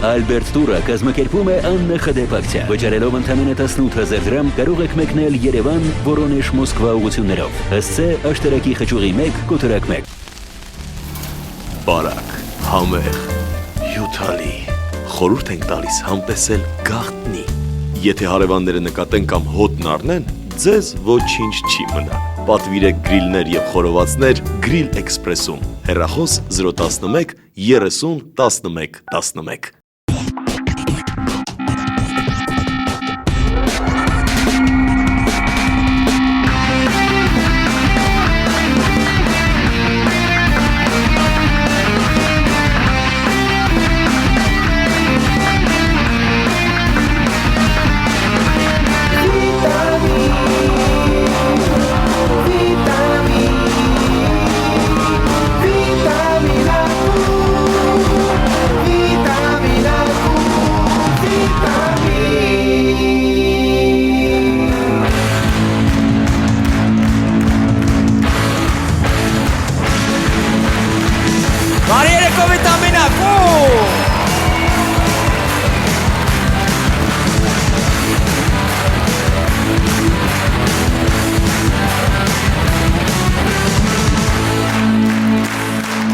Ալբերտ տուրը կազմակերպում է Աննա Խդեպակցիա։ Վճարելով ընդամենը 18,000 դրամ կարող եք մեկնել Երևան, Վորոնեժ, Մոսկվա ուղղություններով։ Հասցե աշտարակի խճուղի 1 կոտրակ 1։ Բարակ, համեղ, հյութալի, խորհուրդ ենք տալիս համտեսել գաղտնի։ Եթե հարևանները նկատեն կամ հոտն առնեն, ձեզ ոչինչ չի մնա։ Պատվիրեք գրիլներ և խորովածներ Grill Express-ում։ Հեռախոս 011 30 11 11։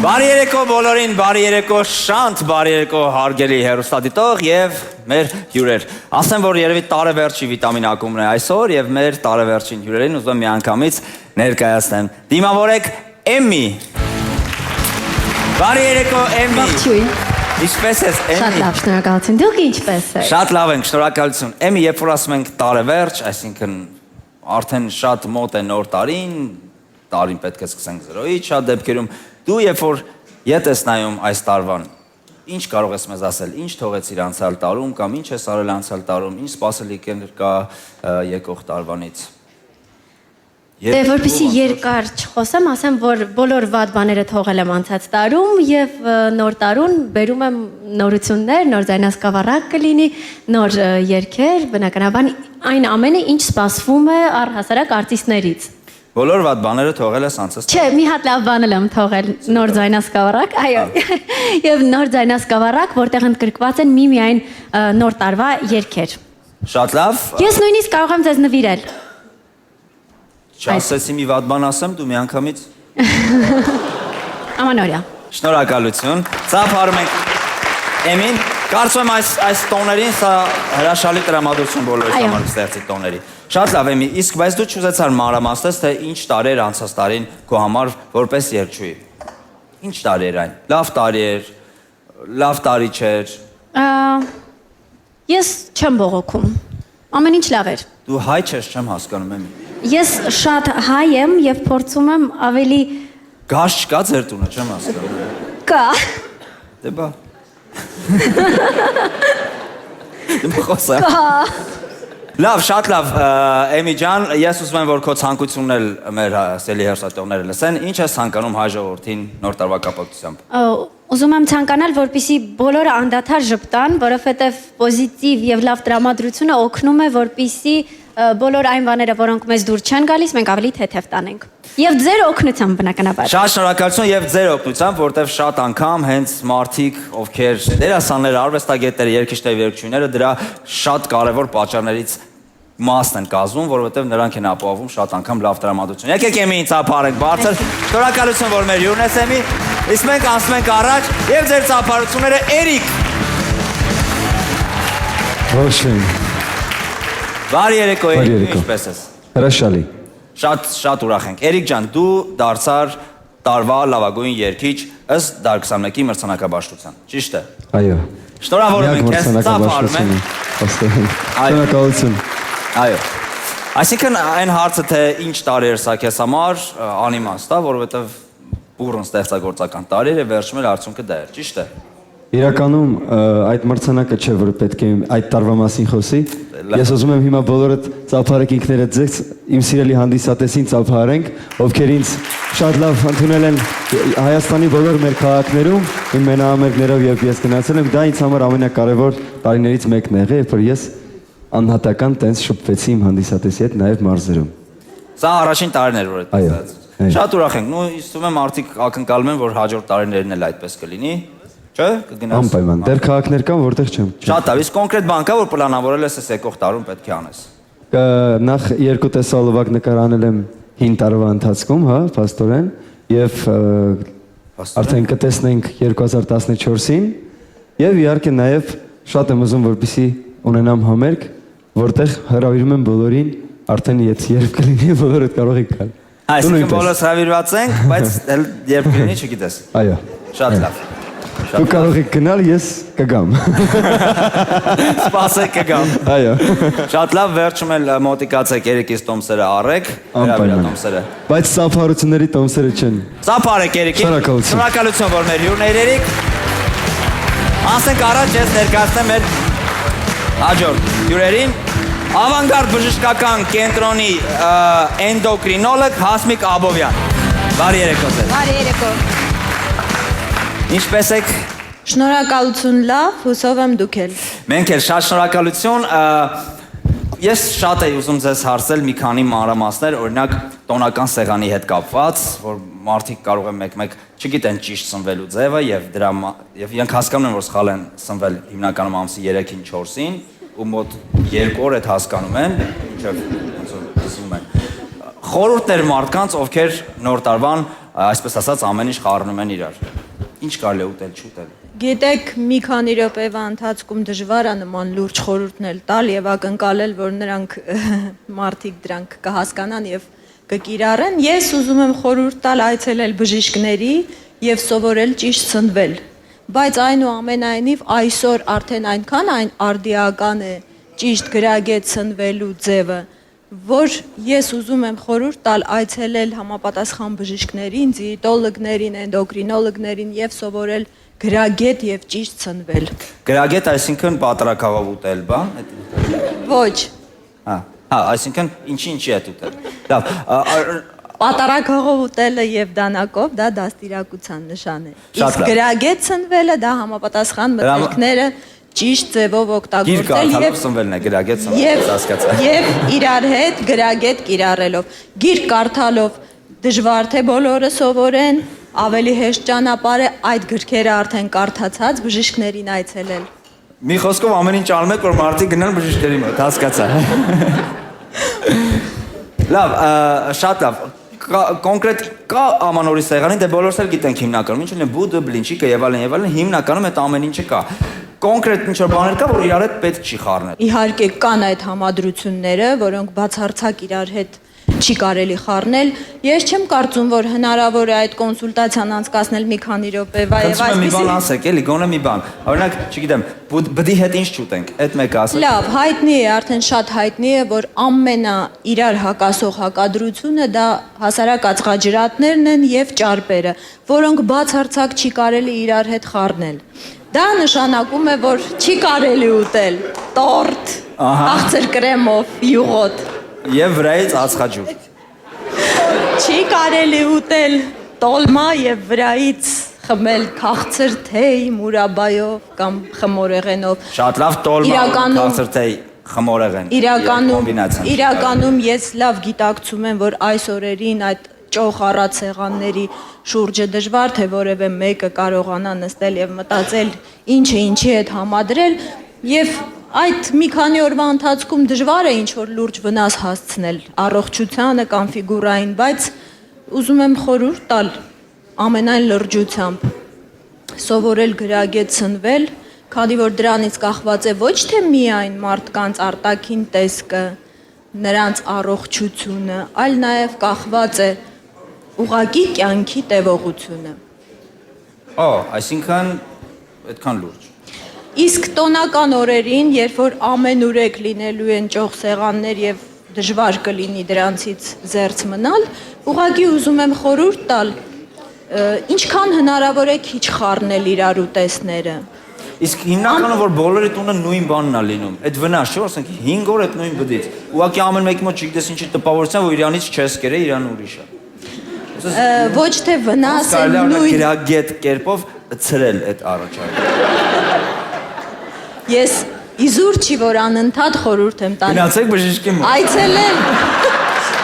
Բարի երեկո բոլորին, բարի երեկո շանտ, բարի երեկո հարգելի հեռուստադիտող և մեր հյուրեր։ Ասեմ, որ երևի տարեվերջի վիտամին ակումբն է այսօր և մեր տարեվերջին հյուրերին ուզում եմ միանգամից ներկայացնեմ։ Դիմավորեք Էմմի։ Բարի երեկո Էմմի։ Ողջույն։ Ինչպե՞ս ես Էմմի։ Շատ լավ, շնորհակալություն։ Դուք ինչպե՞ս եք։ Շատ լավ ենք, շնորհակալություն։ Էմմի, երբ որ ասում ենք տարեվերջ, այսինքն արդեն շատ մոտ է նոր տարին, տարին պետք է սկսենք 0-ից, շատ դեպքերում դու երբ որ ետ ես նայում այս տարվան, ինչ կարող ես մեզ ասել, ինչ թողեցիր անցյալ տարում կամ ինչ ես արել անցյալ տարում, ինչ սպասելիքներ կա եկող տարվանից։ Դե որպեսզի երկար չխոսեմ, ասեմ, որ բոլոր վատ բաները թողել եմ անցած տարում եւ նոր տարուն բերում եմ նորություններ, նոր ձայնասկավառակ կլինի, նոր երգեր, բնականաբար այն ամենը, ինչ սպասվում է առհասարակ արտիստներից։ Բոլոր վատ բաները թողել ես անցած Չէ, մի հատ լավ բան եմ թողել, նոր ձայնասկավառակ, այո, եւ նոր ձայնասկավառակ, որտեղ ընդգրկված են միմիայն նոր տարվա երգեր։ Շատ լավ։ Ես նույնիսկ կարող եմ ձեզ նվիրել։ Չասեցի մի վատ բան ասեմ, դու միանգամից։ Ամանորյա։ Շնորհակալություն։ Ծափարում ենք Էմին, կարծում եմ այս տոներին սա հրաշալի տրամադրություն բոլորիս համար ստեղծի տոների։ Շատ լավ Էմի, իսկ բայց դու չուզեցար մանրամասնես, թե ինչ տարի էր անցած տարին քո համար որպես երգչուհի։ Ինչ տարի էր այն։ Լավ տարի էր, լավ տարի չէր։ Ես չեմ բողոքում։ Ամեն ինչ լավ էր։ Դու հայ չես, չեմ հասկանում Էմի։ Ես շատ հայ եմ եւ փորձում եմ ավելի Գազ չկա ձեր տունը, չեմ հասկանում։ կա։ Դե բա։ Դե խոսա։ Լավ, շատ լավ, Էմի ջան, ես ուզում եմ, որ քո ցանկությունն էլ մեր սելի հերթատողները լսեն, ինչ ես ցանկանում հայ ժողովրդին նոր տարվա կապակցությամբ։ Ուզում եմ ցանկանալ, որպեսզի բոլորը անդադար ժպտան, որովհետև պոզիտիվ եւ լավ տրամադրությունը օգնում է, որպեսզի բոլոր այն բաները, որոնք մեզ դուր չեն գալիս, մենք ավելի թեթև տանենք։ Եվ ձեր օգնությամբ բնականաբար։ Շատ շնորհակալություն եւ ձեր օգնությամբ, որտեվ շատ անգամ հենց մարդիկ, ովքեր դերասաններ, արվեստագետներ, երգիչներ, երգչուհիները դրա շատ կարևոր պատճառներից մասն են կազմում, որովհետև նրանք են ապահովում շատ անգամ լավ տրամադրություն։ Եկեք Էմիին ծափարենք բարձր։ Շնորհակալություն, որ մեր հյուրն ես Էմի։ Իսկ մենք անցնում ենք առաջ եւ ձեր ծափարությունները Էրիկ։ Ողջույն։ Բարի երեկո Էրիկ, ինչպե՞ս ես։ Հրաշալի։ Շատ ուրախ ենք։ Էրիկ ջան, դու դարձար տարվա լավագույն երգիչ ըստ Դար 21-ի մրցանակաբաշխության։ Ճիշտ է։ Այո։ Շնորհավորում ենք քեզ, ծափարում ենք։ Շնորհակալություն։ Այո։ Այսինքն այն հարցը թե ինչ տարի էր սա քեզ համար անիմաստ է, որովհետև բուրըն ստեղծագործական տարի էր, վերջում էլ արդյունքը դա էր, ճիշտ է։ Իրականում այդ մրցանակը չէ, որ պետք է այդ տարվա մասին խոսի։ Ես ուզում եմ հիմա բոլորդ ծափարեք ինքներդ ձեզ, իմ սիրելի հանդիսատեսին ծափարենք, ովքեր ինձ շատ լավ ընդունել են Հայաստանի բոլոր մեր քաղաքներում, իմ մենահամերգներով երբ ես գնացել եմ, դա ինձ համար ամենակարևոր տարիներից մեկն է եղել, երբ որ ես անհատական տենց շփվեցի իմ հանդիսատեսի հետ նաև մարզերում։ Սա առաջին տարին էր, որ այդպես։ Շատ ուրախ ենք։ Նու իստում եմ արդիկ ակնկալում են, որ հաջորդ տարիներն էլ այդպես կլինի։ Չէ՞, կգնաս։ Անպայման։ Դեռ քաղաքներ կան, որտեղ չեմ։ Շատ լավ, իսկ կոնկրետ բան կա, որ պլանավորել ես այս եկող տարում պետք է անես։ Նախ երկու տեսալովակ նկար անել եմ 5 տարվա ընթացքում, հա, փաստորեն, եւ արդեն կտեսնենք 2014-ին, եւ իհարկե նաեւ շատ եմ ուզում, որպեսզի ունենամ համերգ, որտեղ հրավիրում եմ բոլորին, արդեն երբ կլինի, բոլորդ կարող եք գալ։ Այսինքն բոլորս հրավիրված ենք, բայց երբ կլինի չգիտես։ Այո։ Շատ լավ։ Դու կարող եք գնալ, ես կգամ։ Սպասեք կգամ։ Այո։ Շատ լավ, վերջում էլ մոտիկացեք Երիկից տոմսերը առեք, հրավիրա տոմսերը։ Բայց սափարությունների տոմսերը չեն։ Սափարեք Երիկին։ Շնորհակալություն։ Շնորհակալություն, որ մեր հյուրն էր Երիկ։ Անցենք առաջ, ես ներկայացնեմ մեր հաջորդ հյուրերին։ Ավանգարդ բժշկական կենտրոնի էնդոկրինոլոգ Հասմիկ Աբովյան։ Բարի երեկո ձեզ։ Բարի երեկո։ Ինչպե՞ս եք։ Շնորհակալություն, լավ, հուսով եմ դուք էլ։ Մենք էլ շատ շնորհակալություն։ Ես շատ եմ ուզում ձեզ հարցնել մի քանի մանրամասներ, օրինակ տոնական սեղանի հետ կապված, որ մարդիկ կարող են մեկ-մեկ չգիտեն ճիշտ սնվելու ձևը եւ իրենք հասկանում են, որ սխալ են սնվել հիմնականում ամսի 3-ին 4-ին ու մոտ 2 օր այդ հասկանում են, ինչեւ ոնց որ զում են։ Խորհուրդներ մարդկանց, ովքեր նոր տարվան, այսպես ասած, ամեն ինչ խառնում են իրար։ Ինչ կարելի է ուտել, չուտել։ Գիտեք, մի քանի րոպեվա ընթացքում դժվար է նման լուրջ խորհուրդներ տալ եւ ակնկալել, որ նրանք մարդիկ դրանք կհասկանան եւ կկիրառեն։ Ես ուզում եմ խորհուրդ տալ այցելել բժիշկների եւ սովորել ճիշտ սնվել։ Բայց այնուամենայնիվ այսօր արդեն այնքան արդիական է ճիշտ գրագետ սնվելու ձևը, որ ես ուզում եմ խորհուրդ տալ այցելել համապատասխան բժիշկներին, դիետոլոգներին, էնդոկրինոլոգներին եւ սովորել գրագետ եւ ճիշտ սնվել։ Գրագետ, այսինքն պատրակաղով ուտել, բա։ Ոչ, Այսինքն ինչի է ուտել։ Լավ, պատարագողով ուտելը եւ դանակով դա դաստիարակության նշան է։ Շատ Իսկ լավ։ գրագետ սնվելը դա համապատասխան մտքերը ճիշտ ձևով գիրք օգտագործել կարդալով սնվելն է, գրագետ սնվելը, հասկացա։ եւ իրար հետ գրագետ կիրառելով։ Գիրք կարդալով դժվար թե բոլորը սովորեն, ավելի հեշտ ճանապարհ է այդ գրքերը արդեն կարդացած բժիշկներին այցելել։ Մի խոսքով ամեն ինչ անում եք, որ մարդիկ գնան բժիշկների մոտ, հասկացա։ Լավ, շատ լավ։ Կոնկրետ կա ամանորի սեղանին, դե բոլորս էլ գիտենք հիմնականում, ինչ ունեն բուդը, բլինչիկը եւ այլն, հիմնականում այդ ամեն ինչը կա։ Կոնկրետ ինչ որ բաներ կա, որ իրար հետ պետք չի խառնել։ Իհարկե կան այդ համադրությունները, որոնք բացարձակ իրար հետ չի կարելի խառնել։ Ես չեմ կարծում, որ հնարավոր է այդ կոնսուլտացիան անցկացնել մի քանի րոպեվա եւ Այսպես մի բան ասեք, էլի գոնե մի բան։ Օրինակ, չգիտեմ, բդի հետ ինչ չուտենք, այդ մեկը ասեք։ Լավ, հայտնի է, արդեն շատ հայտնի է, որ ամենա իրար հակասող հակադրությունը դա հասարակ ածխաջրատներն են եւ ճարպերը, որոնք բացարձակ չի կարելի իրար հետ խառնել։ Դա նշանակում է, որ չի կարելի ուտել տորտ, աղցր կրեմով, յուղոտ։ Եվ վրայից ածխաջուր։ Չի կարելի ուտել տոլմա եւ վրայից խմել քաղցր թեյ մուրաբայով կամ խմորեղենով։ Շատ լավ տոլմա, Իրականում- քաղցրթեյ, խմորեղեն։ Իրականում ես լավ գիտակցում եմ, որ այս օրերին այդ ճոխ առած սեղանների շուրջը դժվար թե որևէ մեկը կարողանա նստել եւ մտածել ինչը ինչի հետ համադրել եւ այդ մի քանի օրվա ընթացքում դժվար է ինչ որ լուրջ վնաս հասցնել առողջությանը կամ ֆիգուրային, բայց ուզում եմ խորհուրդ տալ ամենայն լրջությամբ սովորել գրագետ սնվել, քանի որ դրանից կախված է ոչ թե միայն մարդկանց արտաքին տեսքը, նրանց առողջությունը, այլ նաև կախված է ուղղակի կյանքի տևողությունը։ Այսինքն այդքան լուրջ։ Իսկ տոնական օրերին, երբ որ ամենուրեք լինելու են ճոխ սեղաններ եւ դժվար կլինի դրանցից զերծ մնալ, ուղղակի ուզում եմ խորհուրդ տալ, ինչքան հնարավոր է քիչ խառնել իրար ուտեստները։ Իսկ հիմնականում որ բոլորի տունը նույն բանն է լինում։ Այդ վնաս չէ, որ ասենք 5 օր այդ նույն բդից։ Ուղղակի ամեն մեկի մոտ չգիտես ինչի տպավորության, որ իրանից չես կերե, իրան ուրիշ է։ Ոչ թե վնաս է Կարելի է նույն գրագետ կերպով ցրել այդ առաջարկը։ Ես իզուր չի որ անընդհատ խորհուրդ եմ տալիս։ Գնացեք բժիշկի մոտ։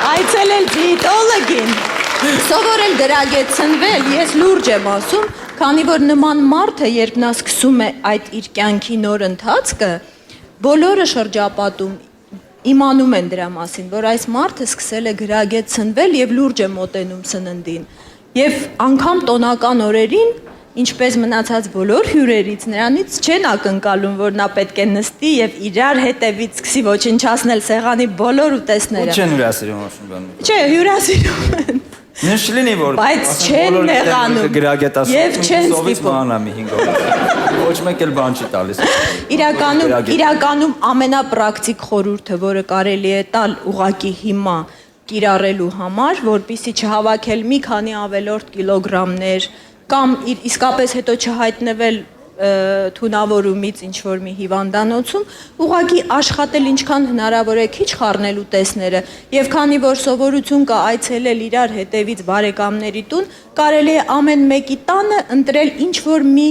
Այցելել դիետոլոգին, սովորել գրագետ սնվել, ես լուրջ եմ ասում, Քանի որ նման մարդը, երբ նա սկսում է այդ իր կյանքի նոր ընթացքը, բոլորը շրջապատում իմանում են դրա մասին, որ այս մարդը սկսել է գրագետ ցնվել եւ լուրջ է մոտենում սննդին։ Եվ անգամ տոնական օրերին, ինչպես մնացած բոլոր հյուրերից, նրանից չեն ակնկալում, որ նա պետք է նստի եւ իրար հետևից սկսի ոչնչացնել սեղանի բոլոր ուտեստները։ Չեն հյուրասիրում ասում բան։ Չէ, հյուրասիրում են։ Նշ լինի որ Բայց չեն նեղանում եւ չեն ստիպում։ Մի 5 օր։ Ոչ մեկ էլ բան չի տալիս։ Իրականում ամենապրակտիկ խորհուրդը, որը կարելի է տալ ուղակի հիմա կիրառելու համար, որպեսզի չհավաքել մի քանի ավելորդ կիլոգրամներ կամ իսկապես հետո չհայտնվել թունավորումից ինչ որ մի հիվանդանոցում, ուղղակի աշխատել ինչքան հնարավոր է քիչ խառնել ուտեստները, եւ քանի որ սովորություն կա այցելել իրար հետևից բարեկամների տուն, կարելի է ամեն մեկի տանը ընտրել ինչ որ մի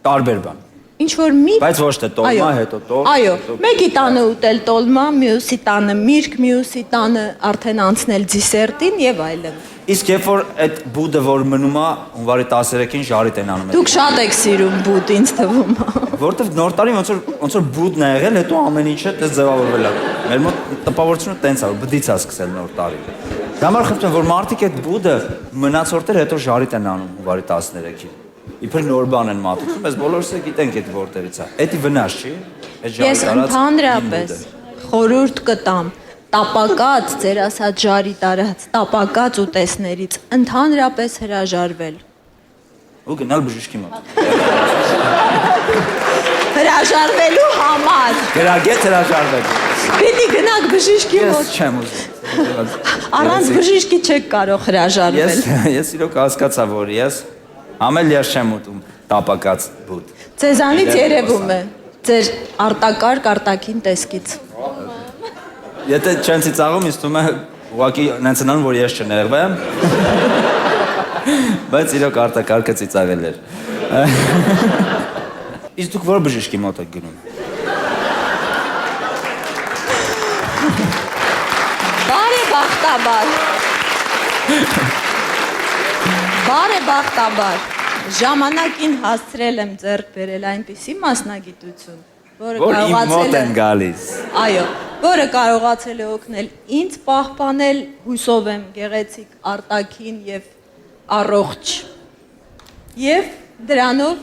Տարբեր բան։ ինչ որ մի Բայց ոչ թե տոլմա, հետո տոր։ Այո, մեկի տանը ուտել տոլմա, մյուսի տանը միրգ, մյուսի տանը արդեն անցնել դիսերտին եւ այլն։ Իսկ երբ որ այդ բուդը որ մնում է հունվարի 13-ին ժարիտ են անում։ Դուք շատ եք սիրում բուդ, ինձ թվում է։ Որտեվ նոր տարի ոնց որ բուդն է եղել, հետո ամեն ինչը դες ձևավորվել է։ Մեր մոտ տպավորությունը տենց է, բդից է սկսել նոր տարի։ Դա համար խնդրում որ մարդիկ այդ բուդը մնացորդներ հետո ժարիտ են անում հունվարի 13-ին։ Իբր նոր բան են մատուցում, բայց բոլորս էլ գիտենք այդ որտեղից է։ Էդի վնաս չի։ Այդ Ես ժարիտ արած ընդհանրապես խորհուրդ կտամ տապակած ձեր ասած ժարի տարած տապակած ուտեստներից ընդհանրապես հրաժարվել։ ու գնալ բժշկի մոտ։ Հրաժարվելու համար։ Գրագետ հրաժարվել։ Պիտի գնաք բժշկի Ես մոտ։ չեմ ուզում։ Առանց բժշկի չեք կարող հրաժարվել։ Ես իրոք հասկացա, որ ես ամել ես չեմ ուտում տապակած բուդ։ Ձեզանից երևում է ձեր արտակարգ արտաքին տեսքից։ Եթե չեն ծիծաղում, ինձ թվում է ուղղակի նենց անում, որ ես չներվեմ։ Բայց իրոք արտակարգը ծիծաղել էր։ Իսկ դուք որ բժշկի մոտ եք գնում։ Բարեբախտաբար ժամանակին հասցրել եմ ձեռք բերել այնպիսի մասնագիտություն, որը Որ իմ մոտ կարողացել են գալիս։ Այո, որը կարողացել է օգնել ինձ պահպանել, հույսով եմ, գեղեցիկ արտաքին եւ առողջ։ Եվ դրանով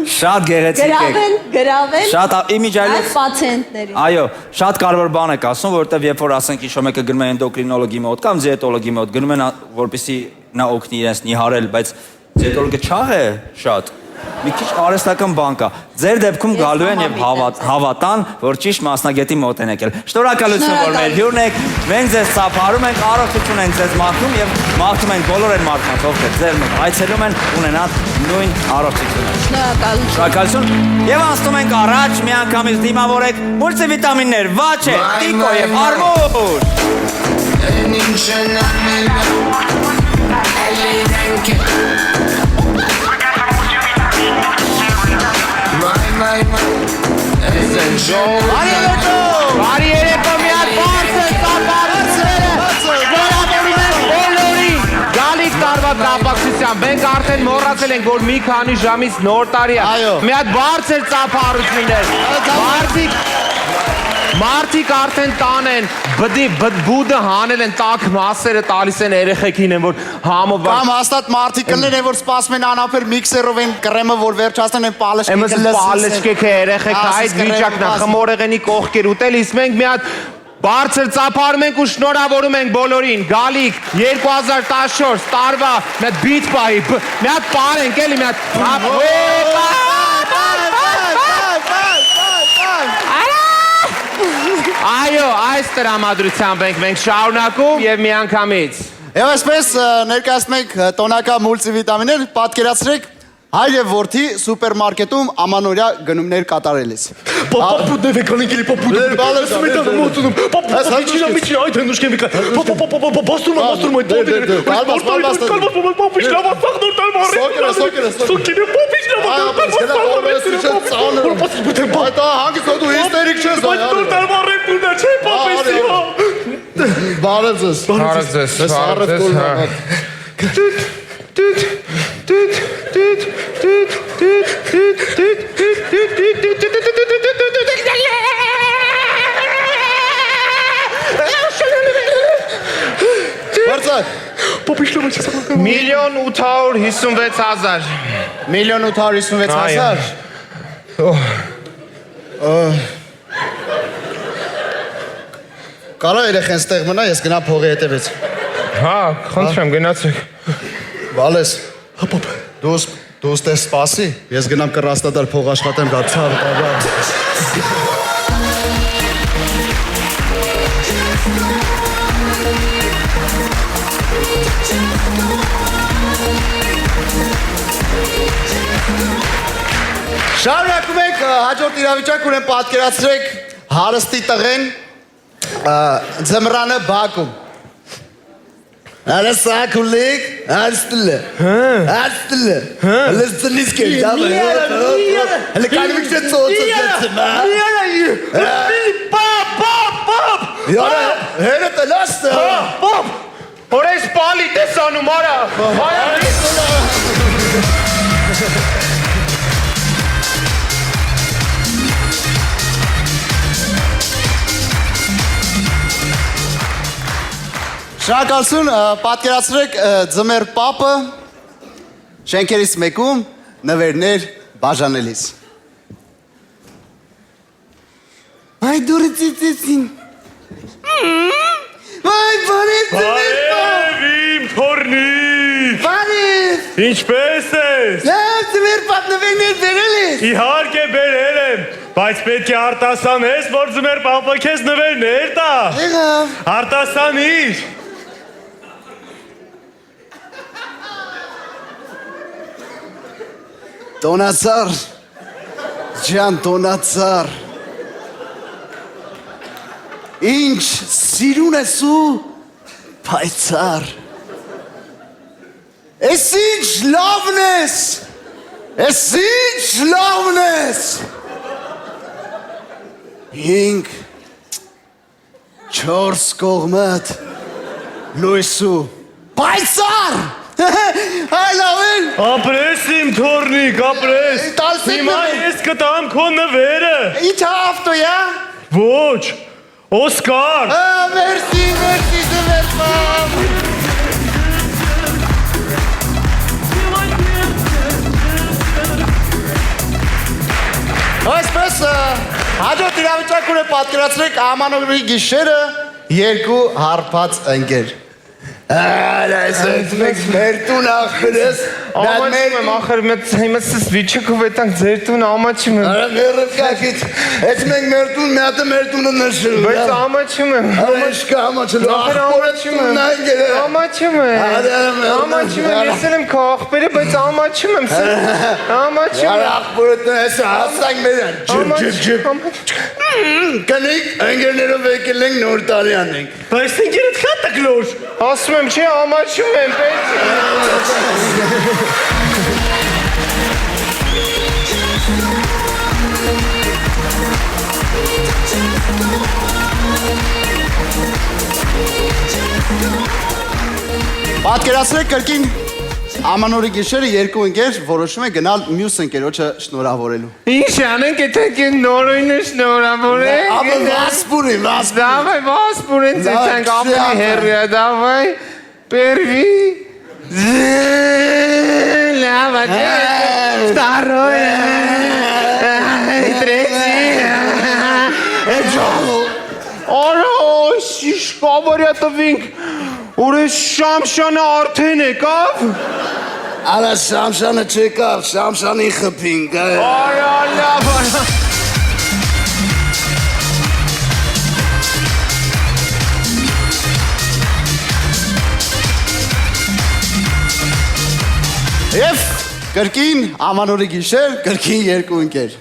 Շատ գեղեցիկ եք։ գրավել Շատ իմիջայլով այս պացիենտներին։ Այո, շատ կարևոր բան եք ասում, որովհետև երբ որ ասենք ինչ-որ մեկը գնում է էնդոկրինոլոգի մոտ կամ դիետոլոգի մոտ, գնում են որպեսզի նա օգնի իրենց նիհարել, բայց դիետոլոգը չաղ է շատ։ Մի քիչ արհեստական բան կա։ Ձեր դեպքում գալու են եւ հավատան, որ ճիշտ մասնագետի մոտ են եկել։ Շնորհակալություն, որ մեր հյուրն եք։ Մենք ձեզ ծափարում ենք, առողջություն ենք ձեզ մաղթում եւ մաղթում ենք բոլոր այն մարդկանց, ովքեր ձեր մոտ այցելում են, ունենան նույն առողջությունը։ Շնորհակալություն։ Եվ անցնում ենք առաջ, միանգամից դիմավորեք մուլտիվիտամիններ, վաչե, տիկո եւ հարմուր։ Բարի երեկո մի հատ բարձր ծափարուցները որավորում են բոլորին գալիք տարվա կապակցությամբ մենք արդեն մոռացել ենք որ մի քանի ժամից նոր տարի է մի հատ բարձր ծափարություններ մարդիկ արդեն տան են բուդը հանել են տաք մասերը տալիս են երեխեքին են որ համով Կամ հաստատ մարդիկ կլներ են որ սպասում են անապեր միքսերով են կրեմը որ վերջացնեն են պալեշկեք երեխեք այդ վիճակն է խմորեղենի կողքեր ուտել իսկ մենք մի հատ բարձր ծափարում ենք ու շնորհավորում ենք բոլորին գալիք 2014 տարվա մի հատ բիթ պահի մի հատ պարենք էլի մի հատ Այո, այս տրամադրությամբ ենք շարունակում եւ միանգամից Եվ այսպես ներկայացնում ենք տոնական մուլտիվիտամիններ պատկերացրեք հայր եւ որդի սուպերմարկետում ամանորյա գնումներ կատարելիս Պապու դեվեկան ինքելի պապու դեվեկան Սմետանը մոտունում Պապու միջին այդ հենդուշկեն վիկա Պապու բաստուրում այդ պապերը Պապիշ լավացախ նոր տալմարի Սոկերը պապիշ լավացախ Այդ հանգից հոդու հիստերիկ չես Այդ նոր տալմարի պուլնա չէ պապեսի Բարև ձեզ Բարև ձեզ Ես առև կոլնա Բարձր։ Միլիոն 856 հազար։ Միլիոն 856,000։ Կարա երեխեն ստեղ մնա, ես գնամ փողի հետևից։ Հա, խնդրեմ, գնացեք։ Բալես։ Դու ստեղ սպասի, ես գնամ կռաստադար փող աշխատեմ, դա ցավ տավա։ Շարունակում ենք հաջորդ իրավիճակ ունեմ պատկերացրեք հարստի տղեն ձմռանը Բաքում։ Արա սակուլիկ, հարստլը։ Հարստլը։ Հələ ծնից կեր, դավը։ Հələ կանիմիք չէ ծոցը ձեցը, մա։ Պապ։ Յարա, հերը տլաստը։ Պապ, օրես պալի տեսանում, արա։ Շնորհակալություն, պատկերացրեք ձմեռ պապը շենքերից մեկում նվերներ բաժանելիս։ Այ դուրը ծիծեցին։ Այ բարև ձմեռ պապ։ Իմ թորնիկ։ Բարև։ Ինչպես ես։ Լավ ձմեռ պապ նվերներ բերել ես։ Իհարկե բերել եմ, բայց պետք է արտասանես, որ ձմեռ պապը քեզ նվերներ տա։ Եղավ։ Արտասանիր։ Տոնացար, ջան տոնացար, ինչ սիրուն ես ու պայցար, ես ինչ լավն ես, ես ինչ լավն ես, 5, 4 կողմդ, լույսու, պայցար, հայ լավեն, Ապրես իմ թորնիկ, ապրես։ Հիմա ես կտամ քո նվերը։ ինչ ավտոյա, Ոչ, Օսկար։ Մերսի, ձմեռ պապ, Այսպես հաջորդ իրավիճակ ունե պատկերացրեք Ամանորի գիշերը երկու հարբած ընկեր։ Արա ես մենք մեր տուն ախրես, Ամաչում եմ, ախր հիմա սս վիճակով էտանք ձեր տուն ամաչում եմ։ Արա մերըվ կակիտ, ես մենք մեր տուն մի հատը մեր տունը նշրում։ Բայց ամաչում եմ։ Ամաչկա ամաչլու, ախորեցում եմ։ Ամաչում եմ։ Ամաչում եմ, ես էլ եմ քո ախպերը, բայց ամաչում եմ։ Ամաչում եմ։ Արա ախորետ ես հասանք մերան, ջիպ։ Կնիկ, ընգերներով եկել ենք նոր տարի անենք։ Բայց ինքերդ քա տկլոր։ Ասում եմ, չէ, ամաչում եմ, բայց Պատկերացրեք կրկին Ամանորի գիշերը երկու ընկեր որոշում են գնալ մյուս ընկերոջը շնորհավորելու։ ինչ անենք, եթե նորույնը շնորհավորենք։ Ապա վասպուրի։ Давай, վասպուրեն ցանք ապնի հերյա, давай։ Первый. Лава. Второй. Третий. Արա, շիշկա բարյա տվինք, ուրես շամշանը արդեն եկավ։ Արա շամշանը չեկավ, շամշանի խփինք։ Արա, լավ, արա։ Եվ կրկին Ամանորի գիշեր, կրկին երկու ընկեր։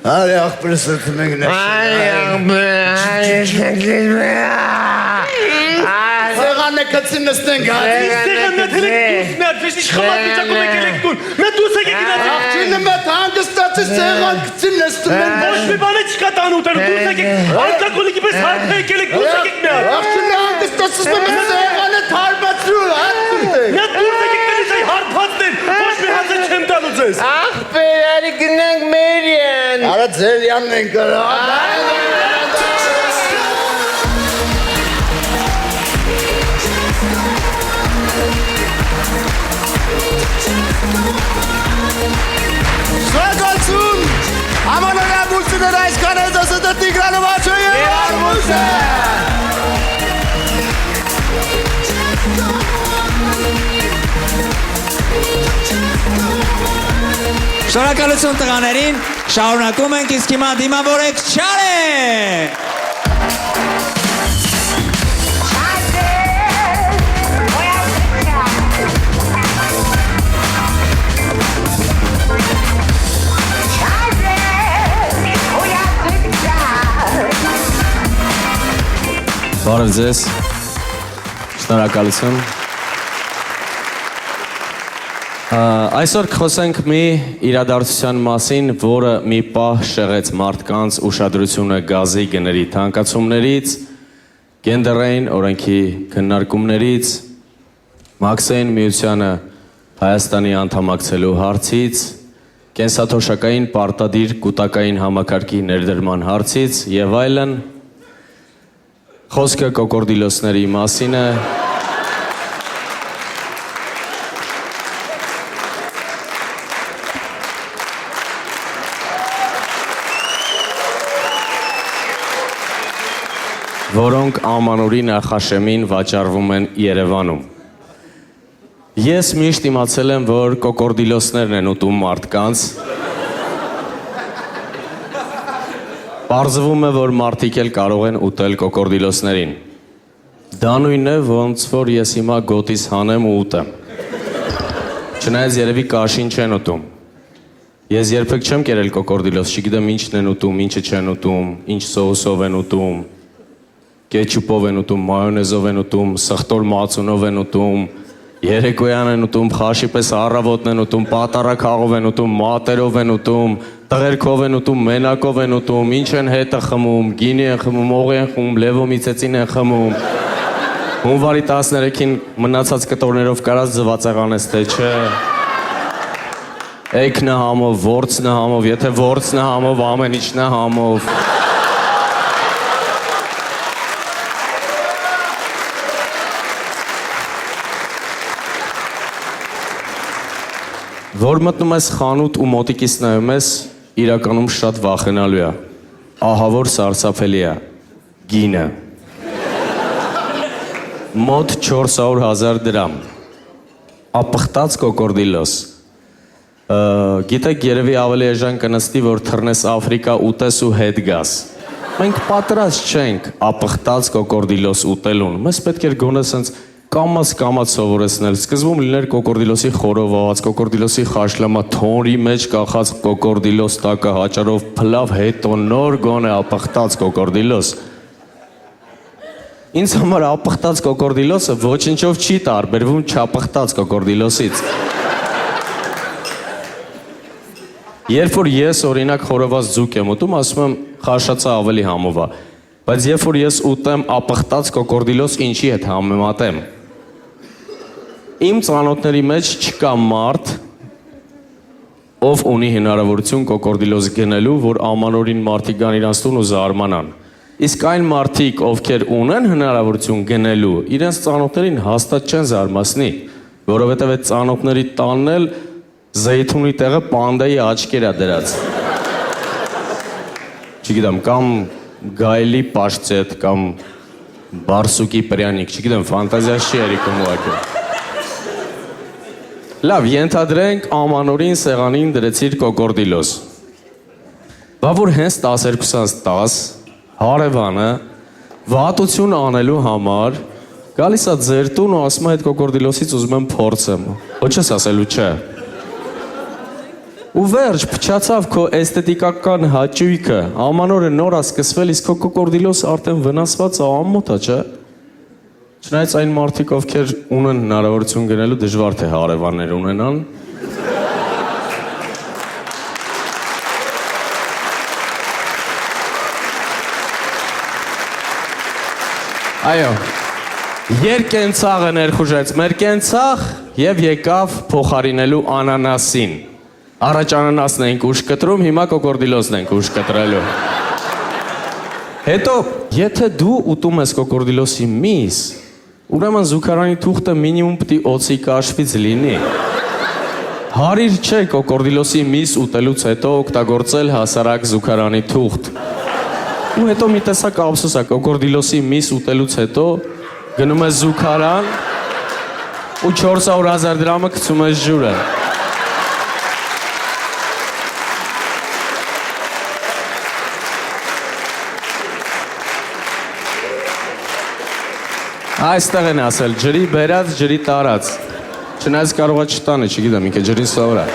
Արի աղբրս մենք Սեղանը կծին նստենք Սեղանը դրեք դուսնա, դες ինչ խմած վիճակում եք ելեք տուն։ Մե դուս եք գնացեք։ Աղջինը մետ հանգստացի սեղան կծին նստում են Ոչ մի բան չկա տանուտեր, դուս եք ալկոհոլիկի պես հարկ եք ելեք, դուս եք մի հատ։ Աղջինը հանգստացի սեղանը թարբացրու, հատ Նա դուս եք տալիս այ հարբածն են, ոչ մի հատ չեմ տալու, ձեզ։ Ախպերարի գնանք Մերյան։ Արա ձեր յանն են կրա։ Շնորհակալություն։ Ամանորյա մուլտիներ այսքան է դասը Տիգրանով աչոյը։ Արմուսը։ Շնորհակալություն տղաներին, շարունակում ենք, իսկ հիմա դիմավորեք Չարե։ Բարև ձեզ, շնորհակալություն։ Այսօր կխոսենք մի իրադարձության մասին, որը մի պահ շեղեց մարդկանց ուշադրությունը գազի գների թանկացումներից, գենդերային օրենքի քննարկումներից, Մաքսային միությանը Հայաստանի անդամակցելու հարցից, կենսաթոշակային պարտադիր կուտակային համակարգի ներդրման հարցից եւ այլն։ Խոսքը կոկորդիլոսների մասին է։ Որոնք ամանորի նախաշեմին վաճառվում են Երևանում։ Ես միշտ իմացել եմ, որ կոկորդիլոսներն են ուտում մարդկանց։ Պարզվում է, որ մարդիկ էլ կարող են ուտել կոկորդիլոսներին։ Դա նույնն է, ոնց որ ես հիմա գոտիս հանեմ ու ուտեմ։ Չնայած երևի կաշին չեն ուտում։ Ես երբեք չեմ կերել կոկորդիլոս, չգիտեմ ինչն են ուտում, ինչը չեն ուտում, ինչ սոուսով են ուտում, կեչուպով են ուտում, մայոնեզով են ուտում, սխտոր մածունով են ուտում, երեկոյան են ուտում, խաշի պես առավոտն են ուտում, պատարագաղով են ուտում, մատերով են ուտում, տղերքով են ուտում, մենակով են ուտում, ինչ են հետը խմում, գինի են խմում, օղի են խմում, լևոմիցեցին են խմում։ Հունվարի 13-ին մնացած կտորներով կարած ձվածեղանես, թե չէ։ Էգնը համով, որցնը համով, եթե որցնը համով, ամեն ինչն է համով։ Որ մտնում ես խանութ ու մոտիկից նայում ես, իրականում շատ վախենալու է, ահավոր սարսափելի է, գինը, մոտ 400,000 դրամ, ապխտած կոկորդիլոս, գիտեք երևի ավելի էժան կնստի, որ թռնես Աֆրիկա ուտես ու հետ գաս, մենք պատրաստ չենք ապխտած կոկորդիլոս ուտելուն, մեզ պետք էր գոնե սենց կամաց սովորեցնել, սկզբում լիներ կոկորդիլոսի խորոված, կոկորդիլոսի խաշլամա, թոնրի մեջ կախած կոկորդիլոս տակը հաճարով փլավ հետո նոր գոնե ապխտած կոկորդիլոս։ Ինձ համար ապխտած կոկորդիլոսը ոչինչով չի տարբերվում չապխտած կոկորդիլոսից։ Երբ որ ես օրինակ խորոված ձուկ եմ ուտում, ասում եմ խաշացա ավելի համով է, բայց երբ որ ես ուտեմ ապխտած կոկորդիլոս, ինչի հետ համեմատեմ։ Իմ ծանոթների մեջ չկա մարդ, ով ունի հնարավորություն կոկորդիլոս գնելու, որ ամանորին մարդիկ գան իրանց տուն ու զարմանան։ Իսկ այն մարդիկ, ովքեր ունեն հնարավորություն գնելու, իրենց ծանոթներին հաստատ չեն զարմացնի, որովհետև այդ ծանոթների տանն էլ զեյթունի տեղը պանդայի աչքեր է դրած։ Չգիտեմ, կամ գայլի պաշտետ, կամ բարսուկի պրյանիկ, չգիտեմ, ֆանտազիաս չի երիկում ուղղակի։ Լավ, ենթադրենք ամանորին սեղանին դրեցիր կոկորդիլոս։ Բա որ հենց 12:10 հարևանը վատություն անելու համար գալիս է ձեր տուն ու ասում է այդ կոկորդիլոսից ուզում եմ փորձեմ։ Ոչ ես ասելու չէ։ Ու վերջ, փչացավ քո էսթետիկական հաճույքը, ամանորը նոր է սկսվել, իսկ քո կոկորդիլոս արդեն վնասված է, ամոթ է, չէ։ Չնայած այն մարդիկ, ովքեր ունեն հնարավորություն գնելու, դժվար թե հարևաններ ունենան։ Այո, երկենցաղը ներխուժեց մեր կենցաղ և եկավ փոխարինելու անանասին։ Առաջ անանասն ենք ուշ կտրում, հիմա կոկորդիլոսն ենք ուշ կտրելու։ Հետո, եթե դու ուտում ես կոկորդիլոսի միս, ուրեմն զուգարանի թուղթը մինիմում պիտի օծի կաշվից լինի։ Հարիր չէ կոկորդիլոսի միս ուտելուց հետո օգտագործել հասարակ զուգարանի թուղթ։ Ու հետո մի տեսակ ափսոս է, կոկորդիլոսի միս ուտելուց հետո գնում ես զուգարան ու 400,000 դրամը գցում ես ջուրը։ Այստեղ են ասել, ջրի բերած, ջրի տարած։ Չնայած կարողա չտանի, չգիտեմ, ինքը ջրին սովոր է։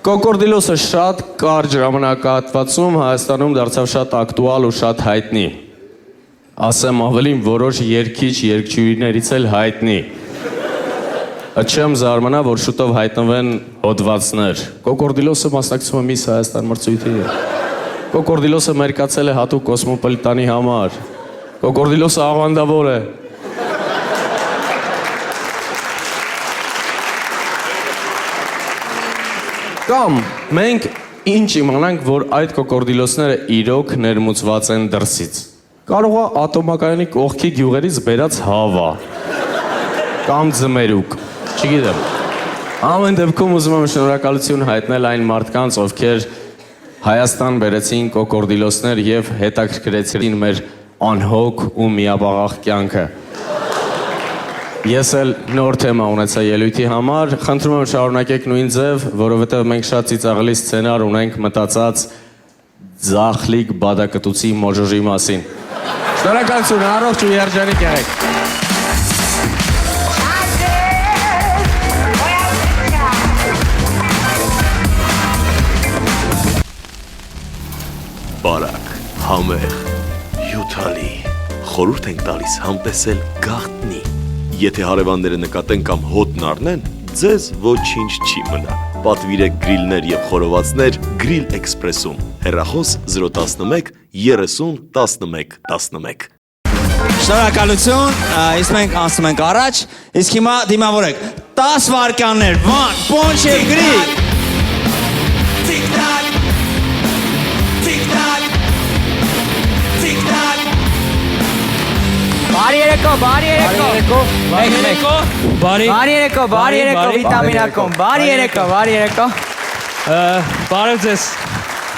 Կոկորդիլոսը շատ կարճ ժամանակահատվածում Հայաստանում դարձավ շատ ակտուալ ու շատ հայտնի։ Ասեմ ավելին, որոշ երգիչ երգչուհիներից էլ հայտնի։ Չեմ զարմանա, որ շուտով հայտնվեն հոդվածներ։ Կոկորդիլոսը մասնակցում է Miss Հայաստան մրցույթի։ Կոկորդիլոսը մերկացել է հատուկ կոսմոպոլիտանի համար։ Կոկորդիլոսը աղանդավոր է։ Կամ մենք ինչ իմանանք, որ այդ կոկորդիլոսները իրոք ներմուծված են դրսից։ Կարող է ատոմակայանի կողքի գյուղերից բերած հավա։ Կամ ձմերուկ, չգիտեմ։ Ամեն դեպքում ուզում եմ շնորհակալություն հայտնել այն մարդկանց, ովքեր Հայաստան բերեցին կոկորդիլոսներ եւ հետաքրքրեցին մեր անհոգ ու միապաղաղ կյանքը։ Ես էլ նոր թեմա ունեցա ելույթի համար, խնդրում եմ շարունակեք նույն ձև, որովհետև մենք շատ ծիծաղելի սցենար ունենք մտածած ձախլիկ բադակտուցի մոժոժի մասին։ Շնորհակալություն, առողջ ու երջանիկ եղեք։ Բարակ, համեղ, հյութալի, խորհուրդ ենք տալիս համտեսել գաղտնի։ Եթե հարևանները նկատեն կամ հոտն առնեն, ձեզ ոչինչ չի մնա։ Պատվիրեք գրիլներ եւ խորովածներ Grill Express-ում։ Հեռախոս 011 30 11 11։ Շնորհակալություն, իսկ մենք անցնում ենք առաջ, իսկ հիմա դիմավորեք 10 վայրկյաններ, Վան, Պոնչ եւ Գրիլ։ Տիկ-տակ, տիկ-տակ, տիկ-տակ։ Բարի երեկո, բարի երեկո։ Բարի երեկո։ Բարի երեկո, բարի երեկո, վիտամինակոմ։ Բարի երեկո, բարի երեկո։ Բարև ձեզ,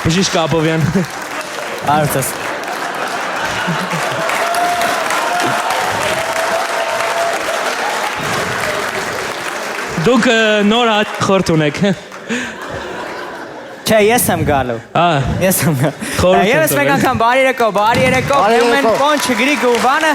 Բժիշկ Ապովյան։ Բարև ձեզ։ Դուք նոր խորտ ունեք։ Չէ, ես եմ գալու։ Ես եմ գալու։ Եվս մեկ անգամ բարի երեկո, բարի երեկո։ Ուրեմն Պոնչը, Գրիգը ու Վանը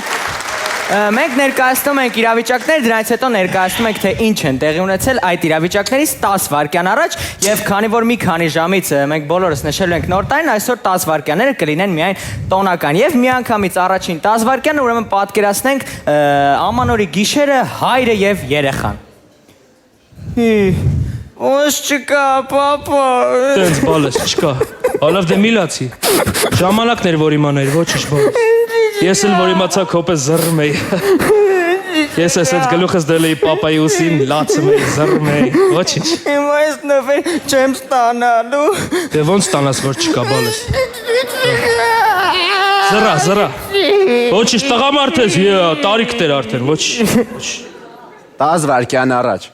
մենք ներկայացնում ենք իրավիճակներ, դրանից հետո ներկայացնում ենք թե ինչ են տեղի ունեցել այդ իրավիճակներից 10 վայրկյան առաջ եւ քանի որ մի քանի ժամից մենք բոլորս նշելու ենք նոր տարին, այսօր 10 վայրկյանները կլինեն միայն տոնական եւ միանգամից առաջին 10 վայրկյանը ուրեմն պատկերացնենք ամանորի գիշերը հայրը եւ երեխան։ Ոս չկա, պապա։ Տենց բալես, չկա։ Ալավ դե միլացի։ Ժամանակն էր, որ իմանայր, ոչինչ բալես։ Ես էլ որ իմացա քոպես զռում էի։ Ես այսպես գլուխս դել էի պապայի ուսին, լացում էի, զռում էի, ոչինչ։ Հիմա ես նվեր չեմ ստանալու։ Դե ոնց ստանաս, որ չկա բալես։ Զրա։ Ոչինչ, տղամարդ ես, տարիքներ արդեն, ոչինչ։ 10 վայրկյան առաջ։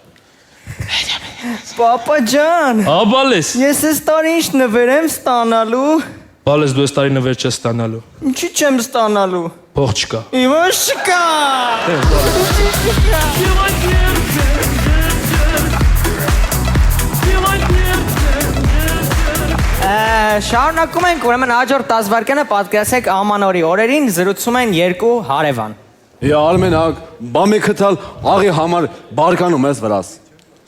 Պապա ջան։ Բալես։ Ես այս տարի ինչ նվեր եմ ստանալու։ Բալես դու այս տարի նվեր չես ստանալու։ Ինչի չեմ ստանալու։ Փող չկա։ Հիմա չկա։ Շարունակում ենք, ուրեմն հաջորդ 10 վայրկյանը պատկերացրեք ամանորի օրերին զրուցում են երկու հարևան։ Արմենակ, բամի քթալ աղի համար բարկանում ես վրաս։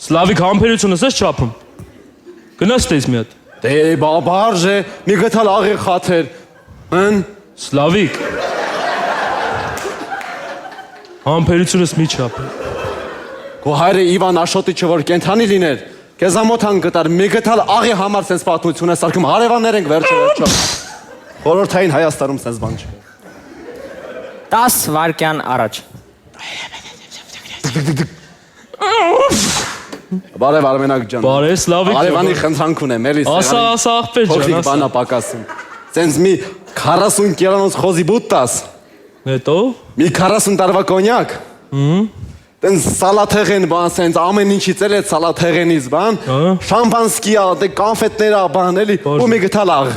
Սլավիկ համբերությունս ես չափում։ Գնաս տես մի հատ։ Դե բարժ է, մի գտալ աղի խաթեր։ Հն։ Սլավիկ։ Համբերությունս մի չափ։ Քո հայրը Իվան Աշոտիչը որ կենթանի լիներ, քեզամոթան գտար, մի գտալ աղի համար sense պատմություն է սարքում, հարևաններ ենք վերջը։ Խորհրդային Հայաստանում sense բան չկա։ 10 վայրկյան առաջ։ Բարև Արմենակ ջան։ Բարև, Սլավիկ ջան։ Արևանի խնդրանք ունեմ, էլի։ Ասա, աղբեր ջան, Փոքրիկ ասա։ բանա պակասում։ Սենց մի 40 կիլոնոց խոզի բուտ տաս։ Հետո։ Մի 40 տարվա կոնյակ։ Տենց սալաթեղեն բան, սենց ամեն ինչից էլ է սալաթեղենից բան։ Շամպանսկիա, դե կոնֆետներ ա բան, էլի։ Ու մի գտալ աղ։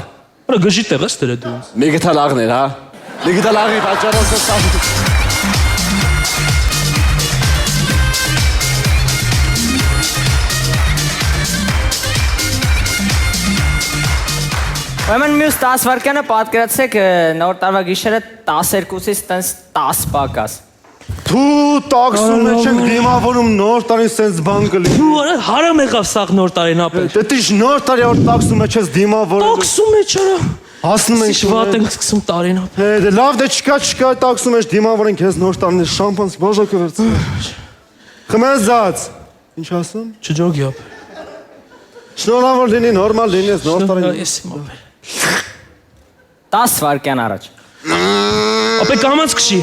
Արա գժի տեղ ես դրա դու։ Մի գտալ աղներ, հա։ Մի գտալ աղի պատճառով սա։ Ուրեմն մյուս 10 վայրկյանը պատկերացրեք նոր տարվա գիշերը 12-ից տենց 10 պակաս։ Դու տաքսում ես դիմավորում նոր տարին սենց բան կլինի։ Դու արա հարամ եղավ սաղ նոր տարին ապեր։ Դե դիշ նոր տարի որ տաքսում ես դիմավորում։ Տաքսում է չարա։ Հասնում ենք շվատ ենք սկսում տարին ապեր։ Դե լավ դե չկա տաքսում ես դիմավորեն քեզ նոր տարին շամպանս բաժակը վերցրու։ Խմեզած։ Ինչ ասում։ Չջոգի ապեր։ Շնորհավոր լինի, նորմալ լինի նոր տարին։ Ես իմ ապեր։ 10 վայրկյան առաջ։ Ապե կամած քշի։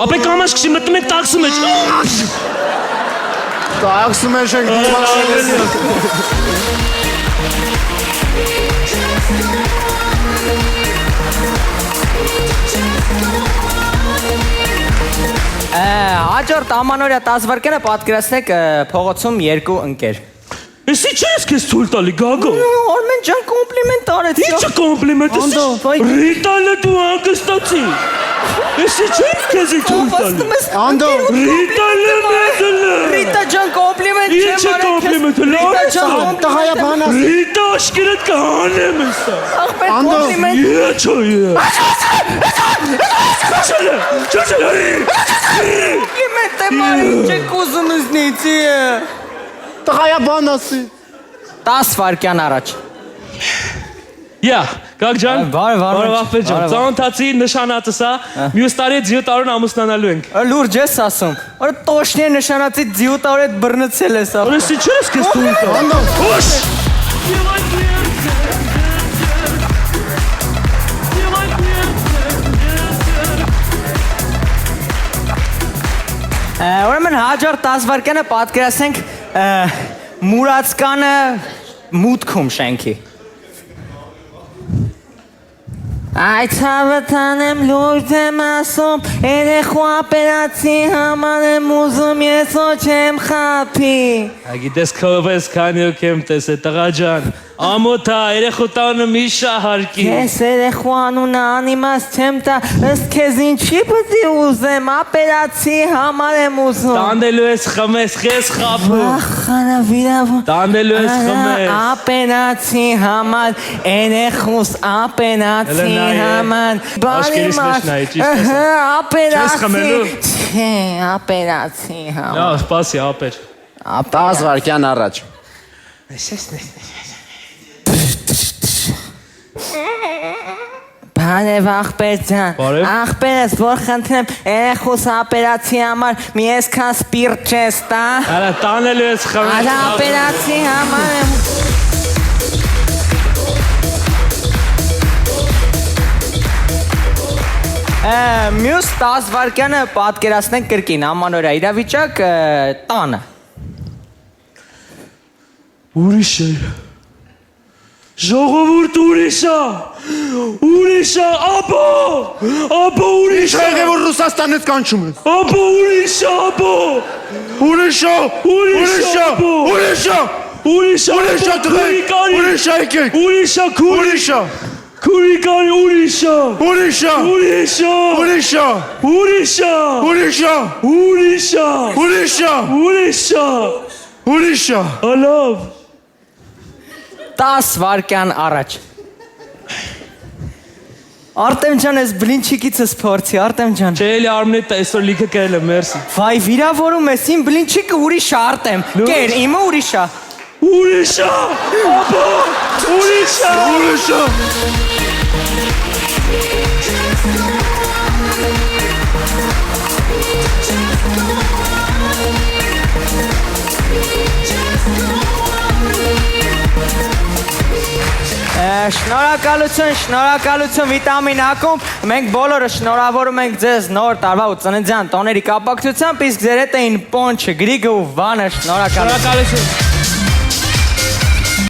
Ապե կամած քշի մտնում եք տաքսում մեջ։ Տաքսում ես դիմավորել։ Հաջորդ ամանորյա 10 վայրկյանը պատկերացրեք փողոցում երկու ընկեր։ Էսի չես քեզ թույլ տալի գագո։ Արմեն ջան կոմպլիմենտ արեցի։ Ինչը կոմպլիմենտ է։ Ռիտալը դու անգստացի։ Էսի չես քեզ թույլ տալի։ Անդո Ռիտալը մեդլը։ Ռիտա ջան կոմպլիմենտ չեմ Ինչը կոմպլիմենտ է։ Ռիտա ջան տղայա բան ասի։ Ռիտա աշկերտ կանեմ էսա։ ախպեր կոմպլիմենտ։ Եչոյե։ Չչելը։ Կոմպլիմենտ է մարի չեք ուզում զնիցի։ Տղայա բան ասի։ 10 վայրկյան առաջ։ Յա, գագ ջան։ Բարև աղբեր ջան։ Ծանոթացի նշանածը սա։ Մյուս տարի ձյու տարուն ամուսնանալու ենք։ Լուրջ ես ասում։ Որ տոշնի նշանացի ձյու տարի հետ բռնցել ես։ Օրեսի չես քեզ թույլ տա։ Հուշ։ Ուրեմն հաջորդ 10 վայրկյանը պատկերացնենք մուրացկանը մուտքում շենքի։ Այդ հավատանեմ լուրջ եմ ասում, երեխու ապերացի համար եմ ուզում ես ոչ եմ խապի։ Գիտես քովես քանյոք եմ տեսե տղա ջան, ամոթա երեխու տանը մի շահարկի։ Ես երեխու անունը անիմաց չեմ տա, ըստ քեզ ինչի պտի ուզեմ, ապերացի համար եմ ուզում։ Տանդելու ես խմես, խես խապում։ Ախանա վիրավոր։ Տանդելու ես խմես։ Ապերացի համար, երեխուս ապերացի համար։ Աշկերիս մեջ նայի, ճիշտ ես։ Չես խմելու։ Չէ, ապերացի համար։ Յա, սպասի, ապեր։ 10 վայրկյան առաջ։ Բարև աղբեր ջան, Բարև։ աղբերս որ խնդրեմ երեխուս ապերացի համար մի այսքան սպիրտ չես տա։ Արա տանելու ես խմես։ Արա ապերացի համար եմ։ Մյուս 10 վայրկյանը պատկերացնենք կրկին ամանորյա իրավիճակ տանը։ Ուրիշ է։ Ժողովուրդ ուրիշ է։ Ուրիշ է, աբո։ Աբո ուրիշ է։ Եղե որ Ռուսաստանից կանչում ես։ Աբո ուրիշ է, աբո։ Ուրիշ է։ Ուրիշ է, աբո։ Ուրիշ է։ Ուրիշ է, Ուրիշ է տղեկ։ Ուրիշ է եկեք։ Ուրիշ է, Ուրիշ է։ քուրիկարի ուրիշ է։ Ուրիշ է։ Ուրիշ է։ Ուրիշ է։ Ուրիշ է։ Ուրիշ է։ Ուրիշ է։ Ուրիշ է։ Ուրիշ է։ Ուրիշ է։ Ալավ։ 10 վայրկյան առաջ։ Արտեմ ջան, ես բլինչիկիցս փորձի, Արտեմ ջան։ Չէ, էլի Արմենիտ այսօր լիքը կերել եմ, մերսի։ Վայ, վիրավորում ես, իմ բլինչիկը ուրիշ է, Արտեմ։ Կեր, իմը ուրիշ է։ Ուրիշ է։ Աբո։ Ուրիշ է։ Ուրիշ է։ Շնորհակալություն վիտամին ակումբ։ Մենք բոլորը շնորհավորում ենք ձեզ նոր տարվա ու ծննդյան տոների կապակցությամբ, իսկ ձեր հետ էին Պոնչը, Գրիգը ու Վանը։ Շնորհակալություն։